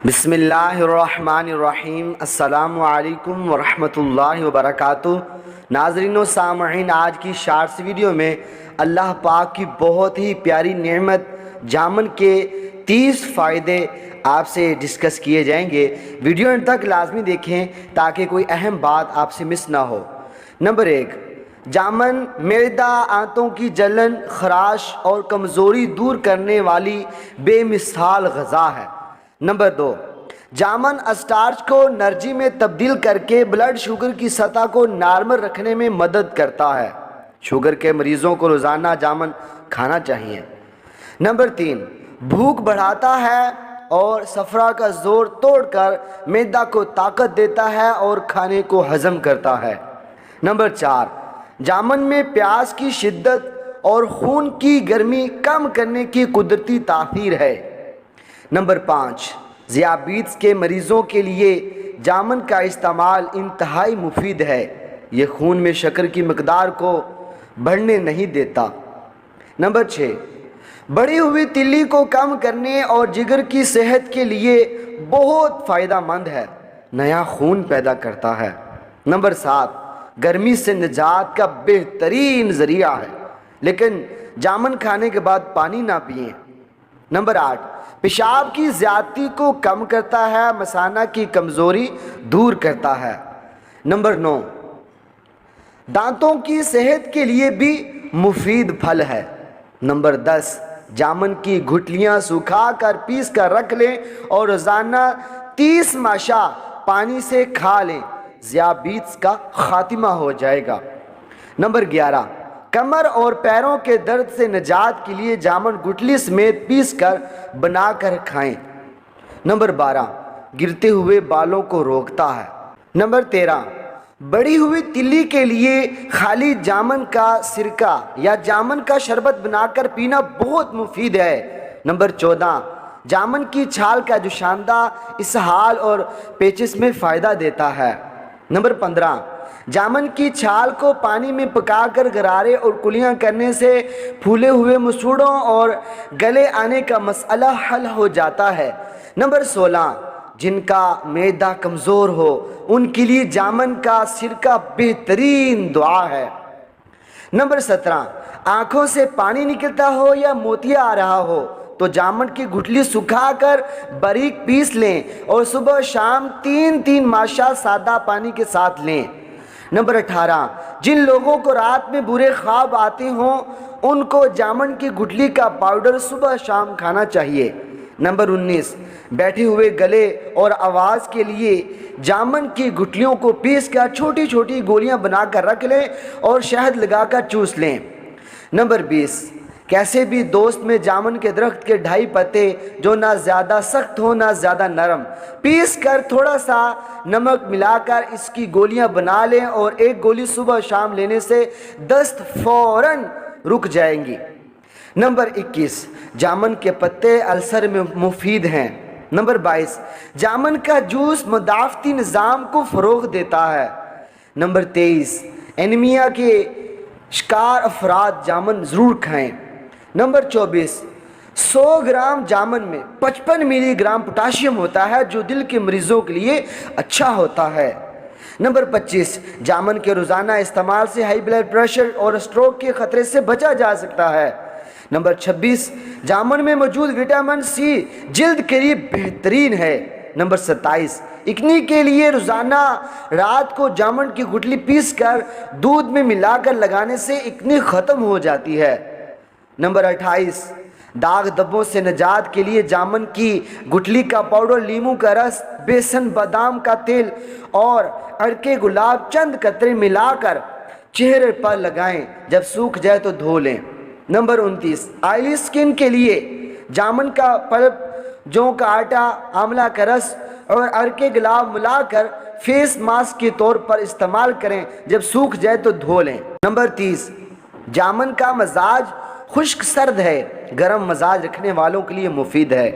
بسم اللہ الرحمن الرحیم۔ السلام علیکم ورحمۃ اللہ وبرکاتہ۔ ناظرین و سامعین، آج کی شارٹس ویڈیو میں اللہ پاک کی بہت ہی پیاری نعمت جامن کے 30 فائدے آپ سے ڈسکس کیے جائیں گے۔ ویڈیو انڈ تک لازمی دیکھیں تاکہ کوئی اہم بات آپ سے مس نہ ہو۔ نمبر 1، جامن معدہ، آنتوں کی جلن، خراش اور کمزوری دور کرنے والی بے مثال غذا ہے۔ نمبر 2، جامن اسٹارچ کو انرجی میں تبدیل کر کے بلڈ شوگر کی سطح کو نارمل رکھنے میں مدد کرتا ہے۔ شوگر کے مریضوں کو روزانہ جامن کھانا چاہیے۔ نمبر 3، بھوک بڑھاتا ہے اور صفرا کا زور توڑ کر معدہ کو طاقت دیتا ہے اور کھانے کو ہضم کرتا ہے۔ نمبر 4، جامن میں پیاس کی شدت اور خون کی گرمی کم کرنے کی قدرتی تاثیر ہے۔ نمبر 5، ذیابیطس کے مریضوں کے لیے جامن کا استعمال انتہائی مفید ہے۔ یہ خون میں شکر کی مقدار کو بڑھنے نہیں دیتا۔ نمبر 6، بڑھی ہوئی تلی کو کم کرنے اور جگر کی صحت کے لیے بہت فائدہ مند ہے، نیا خون پیدا کرتا ہے۔ نمبر 7، گرمی سے نجات کا بہترین ذریعہ ہے، لیکن جامن کھانے کے بعد پانی نہ پئیں۔ نمبر 8، پیشاب کی زیادتی کو کم کرتا ہے، مثانہ کی کمزوری دور کرتا ہے۔ نمبر 9، دانتوں کی صحت کے لیے بھی مفید پھل ہے۔ نمبر 10، جامن کی گٹلیاں سکھا کر پیس کر رکھ لیں اور روزانہ 30 ماشا پانی سے کھا لیں، ذیابیطس کا خاتمہ ہو جائے گا۔ نمبر 11، کمر اور پیروں کے درد سے نجات کے لیے جامن گٹلی سمیت پیس کر بنا کر کھائیں۔ نمبر 12، گرتے ہوئے بالوں کو روکتا ہے۔ نمبر 13، بڑی ہوئی تلی کے لیے خالی جامن کا سرکہ یا جامن کا شربت بنا کر پینا بہت مفید ہے۔ نمبر 14، جامن کی چھال کا جوشاندہ اسہال اور پیچس میں فائدہ دیتا ہے۔ نمبر 15، جامن کی چھال کو پانی میں پکا کر غرارے اور کلیاں کرنے سے پھولے ہوئے مسوڑوں اور گلے آنے کا مسئلہ حل ہو جاتا ہے۔ نمبر 16، جن کا معدہ کمزور ہو ان کے لیے جامن کا سرکہ بہترین دعا ہے۔ نمبر 17، آنکھوں سے پانی نکلتا ہو یا موتیا آ رہا ہو تو جامن کی گٹلی سکھا کر باریک پیس لیں اور صبح شام 3 ماشا سادہ پانی کے ساتھ لیں۔ نمبر 18، جن لوگوں کو رات میں برے خواب آتے ہوں ان کو جامن کی گٹلی کا پاؤڈر صبح شام کھانا چاہیے۔ نمبر 19، بیٹھے ہوئے گلے اور آواز کے لیے جامن کی گٹلیوں کو پیس کر چھوٹی چھوٹی گولیاں بنا کر رکھ لیں اور شہد لگا کر چوس لیں۔ نمبر 20، کیسے بھی دوست میں جامن کے درخت کے 2.5 پتے جو نہ زیادہ سخت ہوں نہ زیادہ نرم، پیس کر تھوڑا سا نمک ملا کر اس کی گولیاں بنا لیں اور 1 گولی صبح شام لینے سے دست فوراً رک جائیں گی۔ نمبر 21، جامن کے پتے السر میں مفید ہیں۔ نمبر 22، جامن کا جوس مدافعتی نظام کو فروغ دیتا ہے۔ نمبر 23، اینیمیا کے شکار افراد جامن ضرور کھائیں۔ نمبر 24، 100 گرام جامن میں 55 ملی گرام پوٹاشیم ہوتا ہے جو دل کے مریضوں کے لیے اچھا ہوتا ہے۔ نمبر 25، جامن کے روزانہ استعمال سے ہائی بلڈ پریشر اور اسٹروک کے خطرے سے بچا جا سکتا ہے۔ نمبر 26، جامن میں موجود وٹامن سی جلد کے لیے بہترین ہے۔ نمبر 27، اکنی کے لیے روزانہ رات کو جامن کی گٹلی پیس کر دودھ میں ملا کر لگانے سے اکنی ختم ہو جاتی ہے۔ نمبر 28، داغ دھبوں سے نجات کے لیے جامن کی گٹلی کا پاؤڈر، لیموں کا رس، بیسن، بادام کا تیل اور عرق گلاب چند قطرے ملا کر چہرے پر لگائیں، جب سوکھ جائے تو دھو لیں۔ نمبر 29، آئلی سکن کے لیے جامن کا پلپ، جو کا آٹا، آملہ کا رس اور عرق گلاب ملا کر فیس ماسک کے طور پر استعمال کریں، جب سوکھ جائے تو دھو لیں۔ نمبر 30، جامن کا مزاج خشک سرد ہے، گرم مزاج رکھنے والوں کے لیے مفید ہے۔